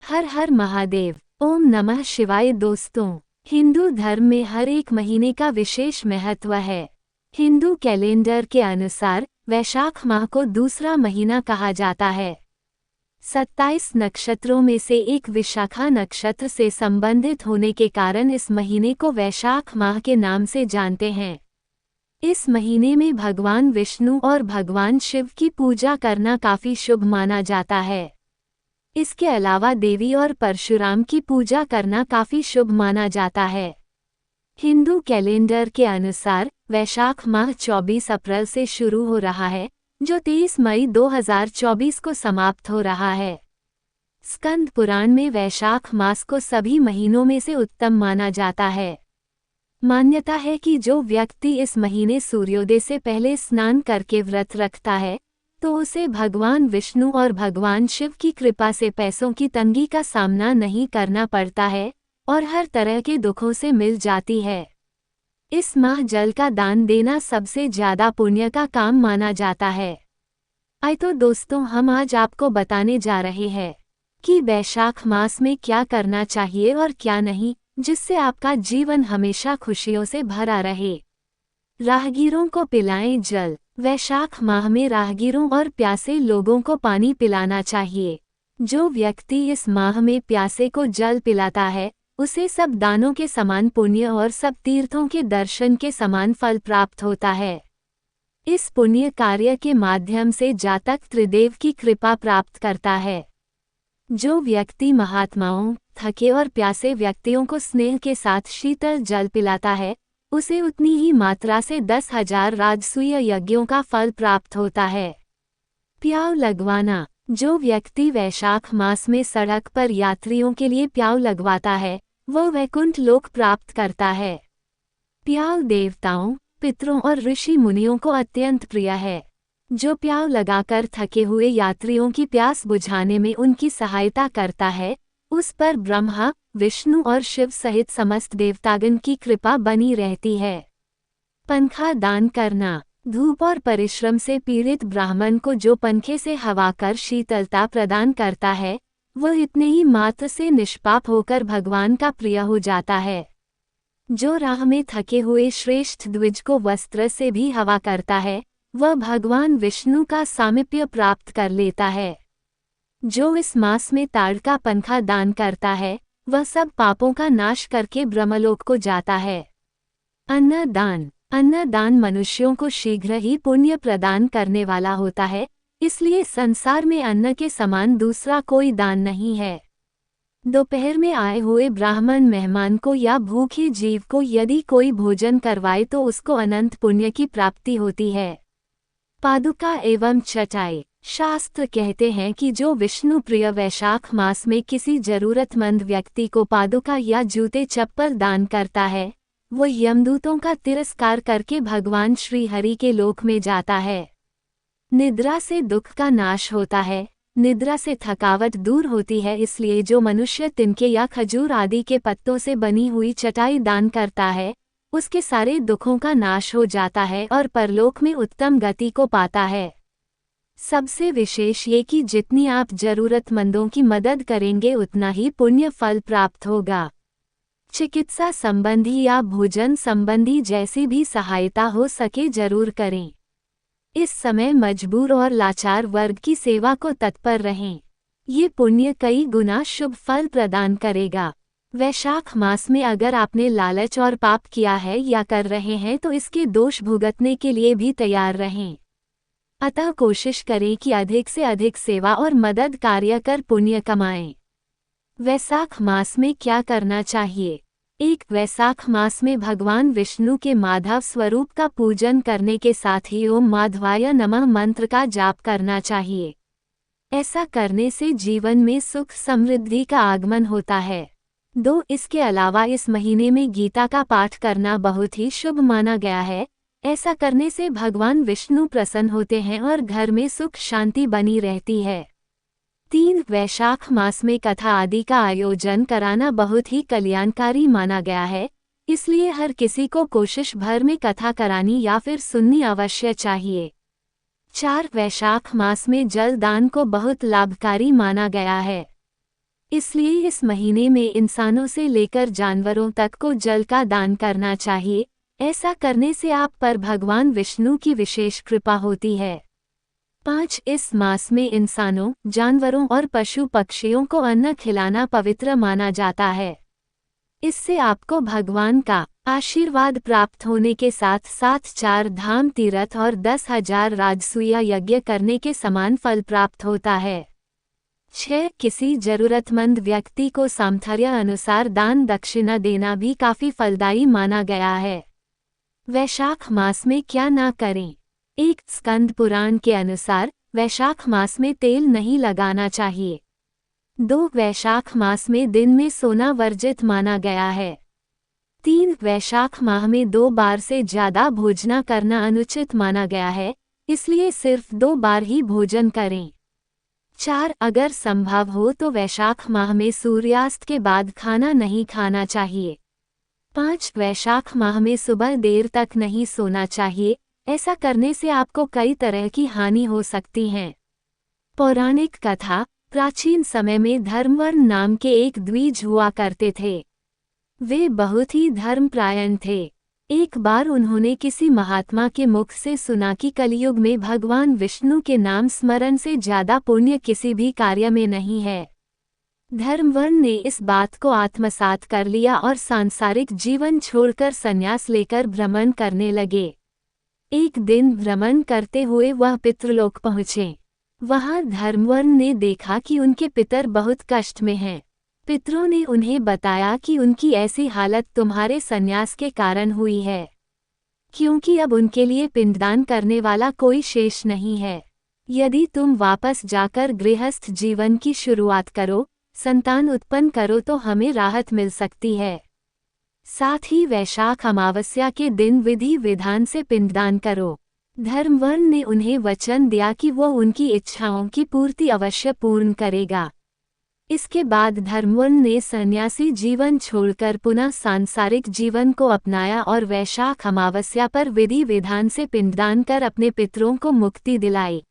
हर हर महादेव। ओम नमः शिवाय। दोस्तों, हिंदू धर्म में हर एक महीने का विशेष महत्व है। हिंदू कैलेंडर के अनुसार वैशाख माह को दूसरा महीना कहा जाता है। 27 नक्षत्रों में से एक विशाखा नक्षत्र से संबंधित होने के कारण इस महीने को वैशाख माह के नाम से जानते हैं। इस महीने में भगवान विष्णु और भगवान शिव की पूजा करना काफी शुभ माना जाता है। इसके अलावा देवी और परशुराम की पूजा करना काफी शुभ माना जाता है। हिंदू कैलेंडर के अनुसार वैशाख माह 24 अप्रैल से शुरू हो रहा है, जो 23 मई 2024 को समाप्त हो रहा है। स्कंद पुराण में वैशाख मास को सभी महीनों में से उत्तम माना जाता है। मान्यता है कि जो व्यक्ति इस महीने सूर्योदय से पहले स्नान करके व्रत रखता है, तो उसे भगवान विष्णु और भगवान शिव की कृपा से पैसों की तंगी का सामना नहीं करना पड़ता है और हर तरह के दुखों से मिल जाती है। इस माह जल का दान देना सबसे ज्यादा पुण्य का काम माना जाता है। तो दोस्तों, हम आज आपको बताने जा रहे हैं कि वैशाख मास में क्या करना चाहिए और क्या नहीं, जिससे आपका जीवन हमेशा खुशियों से भरा रहे। राहगीरों को पिलाएं जल। वैशाख माह में राहगीरों और प्यासे लोगों को पानी पिलाना चाहिए। जो व्यक्ति इस माह में प्यासे को जल पिलाता है, उसे सब दानों के समान पुण्य और सब तीर्थों के दर्शन के समान फल प्राप्त होता है। इस पुण्य कार्य के माध्यम से जातक त्रिदेव की कृपा प्राप्त करता है। जो व्यक्ति महात्माओं, थके और प्यासे व्यक्तियों को स्नेह के साथ शीतल जल पिलाता है, उसे उतनी ही मात्रा से 10,000 राजसूय यज्ञों का फल प्राप्त होता है। प्याऊ लगवाना। जो व्यक्ति वैशाख मास में सड़क पर यात्रियों के लिए प्याऊ लगवाता है, वह वैकुंठ लोक प्राप्त करता है। प्याऊ देवताओं, पितरों और ऋषि मुनियों को अत्यंत प्रिय है। जो प्याऊ लगाकर थके हुए यात्रियों की प्यास बुझाने में उनकी सहायता करता है, उस पर ब्रह्मा, विष्णु और शिव सहित समस्त देवतागण की कृपा बनी रहती है। पंखा दान करना। धूप और परिश्रम से पीड़ित ब्राह्मण को जो पंखे से हवा कर शीतलता प्रदान करता है, वह इतने ही मात्र से निष्पाप होकर भगवान का प्रिय हो जाता है। जो राह में थके हुए श्रेष्ठ द्विज को वस्त्र से भी हवा करता है, वह भगवान विष्णु का सामीप्य प्राप्त कर लेता है। जो इस मास में ताड़ का पंखा दान करता है, वह सब पापों का नाश करके ब्रह्मलोक को जाता है। अन्नदान। अन्नदान मनुष्यों को शीघ्र ही पुण्य प्रदान करने वाला होता है, इसलिए संसार में अन्न के समान दूसरा कोई दान नहीं है। दोपहर में आए हुए ब्राह्मण मेहमान को या भूखे जीव को यदि कोई भोजन करवाए तो उसको अनंत पुण्य की प्राप्ति होती है। पादुका एवं चटाई। शास्त्र कहते हैं कि जो विष्णु प्रिय वैशाख मास में किसी जरूरतमंद व्यक्ति को पादुका या जूते चप्पल दान करता है, वो यमदूतों का तिरस्कार करके भगवान श्री हरि के लोक में जाता है। निद्रा से दुख का नाश होता है। निद्रा से थकावट दूर होती है, इसलिए जो मनुष्य तिनके या खजूर आदि के पत्तों से बनी हुई चटाई दान करता है, उसके सारे दुखों का नाश हो जाता है और परलोक में उत्तम गति को पाता है। सबसे विशेष ये कि जितनी आप जरूरतमंदों की मदद करेंगे उतना ही पुण्य फल प्राप्त होगा। चिकित्सा संबंधी या भोजन संबंधी जैसी भी सहायता हो सके जरूर करें। इस समय मजबूर और लाचार वर्ग की सेवा को तत्पर रहें। ये पुण्य कई गुना शुभ फल प्रदान करेगा। वैशाख मास में अगर आपने लालच और पाप किया है या कर रहे हैं तो इसके दोष भुगतने के लिए भी तैयार रहें। अतः कोशिश करें कि अधिक से अधिक सेवा और मदद कार्य कर पुण्य कमाएं। वैशाख मास में क्या करना चाहिए? वैशाख मास में भगवान विष्णु के माधव स्वरूप का पूजन करने के साथ ही ओम माधवाय नमः मंत्र का जाप करना चाहिए। ऐसा करने से जीवन में सुख समृद्धि का आगमन होता है। इसके अलावा इस महीने में गीता का पाठ करना बहुत ही शुभ माना गया है। ऐसा करने से भगवान विष्णु प्रसन्न होते हैं और घर में सुख शांति बनी रहती है। वैशाख मास में कथा आदि का आयोजन कराना बहुत ही कल्याणकारी माना गया है, इसलिए हर किसी को कोशिश भर में कथा करानी या फिर सुननी अवश्य चाहिए। 4 वैशाख मास में जल दान को बहुत लाभकारी माना गया है। इसलिए इस महीने में इंसानों से लेकर जानवरों तक को जल का दान करना चाहिए। ऐसा करने से आप पर भगवान विष्णु की विशेष कृपा होती है। 5. इस मास में इंसानों, जानवरों और पशु पक्षियों को अन्न खिलाना पवित्र माना जाता है। इससे आपको भगवान का आशीर्वाद प्राप्त होने के साथ साथ 4 धाम तीर्थ और 10,000 राजसूय यज्ञ करने के समान फल प्राप्त होता है। 6. किसी जरूरतमंद व्यक्ति को सामर्थ्य अनुसार दान दक्षिणा देना भी काफी फलदायी माना गया है। वैशाख मास में क्या ना करें। 1. स्कंद पुराण के अनुसार वैशाख मास में तेल नहीं लगाना चाहिए। 2. वैशाख मास में दिन में सोना वर्जित माना गया है। 3. वैशाख माह में 2 बार से ज्यादा भोजन करना अनुचित माना गया है, इसलिए सिर्फ 2 बार ही भोजन करें। 4. अगर संभव हो तो वैशाख माह में सूर्यास्त के बाद खाना नहीं खाना चाहिए। 5. वैशाख माह में सुबह देर तक नहीं सोना चाहिए, ऐसा करने से आपको कई तरह की हानि हो सकती है। पौराणिक कथा। प्राचीन समय में धर्मवर्ण नाम के एक द्विज हुआ करते थे। वे बहुत ही धर्मपरायण थे। एक बार उन्होंने किसी महात्मा के मुख से सुना कि कलयुग में भगवान विष्णु के नाम स्मरण से ज्यादा पुण्य किसी भी कार्य में नहीं है। धर्मवर्ण ने इस बात को आत्मसात कर लिया और सांसारिक जीवन छोड़कर संन्यास लेकर भ्रमण करने लगे। एक दिन भ्रमण करते हुए वह पितृलोक पहुँचे। वहां धर्मवर्ण ने देखा कि उनके पितर बहुत कष्ट में हैं। पितरों ने उन्हें बताया कि उनकी ऐसी हालत तुम्हारे संन्यास के कारण हुई है, क्योंकि अब उनके लिए पिंडदान करने वाला कोई शेष नहीं है। यदि तुम वापस जाकर गृहस्थ जीवन की शुरुआत करो, संतान उत्पन्न करो तो हमें राहत मिल सकती है। साथ ही वैशाख अमावस्या के दिन विधि विधान से पिंडदान करो। धर्मवर्ण ने उन्हें वचन दिया कि वो उनकी इच्छाओं की पूर्ति अवश्य पूर्ण करेगा। इसके बाद धर्मवर्ण ने सन्यासी जीवन छोड़कर पुनः सांसारिक जीवन को अपनाया और वैशाख अमावस्या पर विधि विधान से पिंडदान कर अपने पितरों को मुक्ति दिलाई।